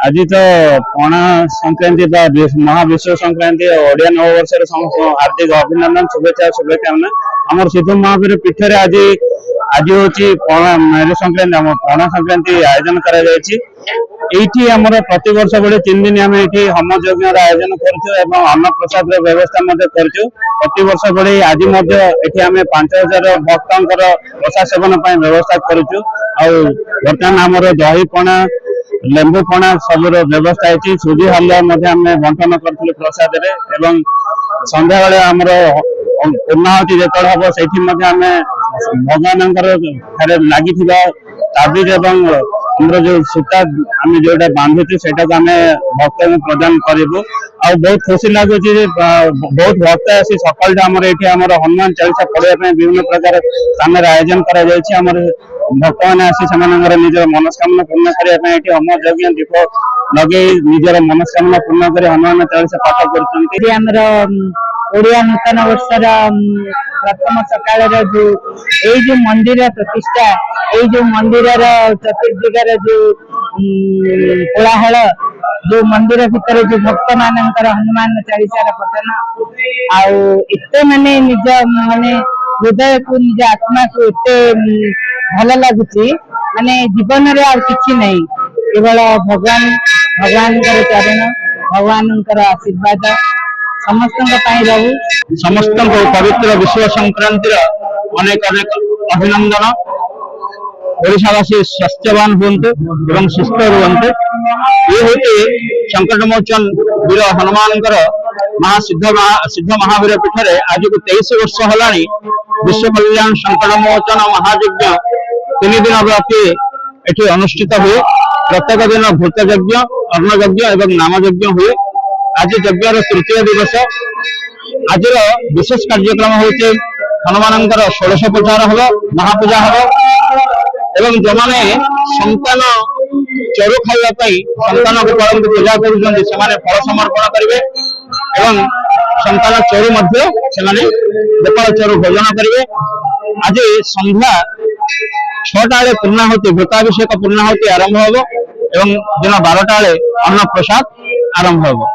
आज तो पणा संक्रांति महाविश्व संक्रांति ओडिया नववर्ष समस्त हार्दिक अभिनंदन शुभेच्छा शुभकामना आम सिद्धू महावीर पीठ आज आज हूँ पणा संक्रांति आम पणा संक्रांति आयोजन कर प्रति वर्ष बड़े 3 दिन आम ये होम यज्ञ आयोजन करूँ अन्न प्रसाद व्यवस्था प्रति वर्ष बड़े आज आम 5000 भक्तों प्रसाद सेवन व्यवस्था करूँ बर्तमान आम दही पणा लेंबू पणा सब व्यवस्था है सुधी हलुआ बंटन करूँ प्रसाद संध्या बेले आमर पूर्णाहुति जो हम से भगवान लगी ताबीज जो सूता आम जो बांधुचु से भक्त को प्रदान करूँ आ बहुत खुशी लगुच बहुत भक्त आसी सकाल हनुमान चालीसा पढ़ाई विभिन्न प्रकार स्थान आयोजन कर भक्त मैंने आसी निजर मनस्कामना पूर्ण करने होम यज्ञ दीप लगे निजर मनस्कामना पूर्ण कर हनुमान चालीसा पाठ कर नूतन वर्षर प्रथम सकाल जो मंदिर प्रतिष्ठा जो मंदिर चतुर्दिगार जो कोलाहल जो मंदिर भितर जो भक्त मान हनुमान चालीसा पठन आते माने निज माने हृदय को निज आत्मा को एते भल लगुच माने जीवन रे और किछि नहीं केवल भगवान चरण भगवान आशीर्वाद समस्त पवित्र विश्व संक्रांति अनेक अनेक अभिनंदन ओडिशावासी स्वास्थ्यवान हूँ सुस्थ रुहतु ये हूँ संकट मोचन वीर हनुमान सिद्ध महावीर पीठ में आज को 23 वर्ष है विश्व कल्याण संकट मोचन महायज्ञ 3 दिन व्यापी ये अनुष्ठित हुए प्रत्येक दिन भूत यज्ञ अन्न यज्ञ और नाम यज्ञ हुए आज यज्ञ तृतीय दिवस आज विशेष कार्यक्रम हूँ हनुमान 16 प्रचार हम महापूजा हम एवं जो मैंने संतान चरु खावाई संतान गोपाल को पूजा कर फल समर्पण करेंगे संतान चरु गोपाल चरु भोजन करेंगे आज संध्या 6टा बेले पूर्णाहुति भूताभिषेक पूर्णाहुति आरंभ हो दिन 12टा बेले अन्न प्रसाद आरंभ हो।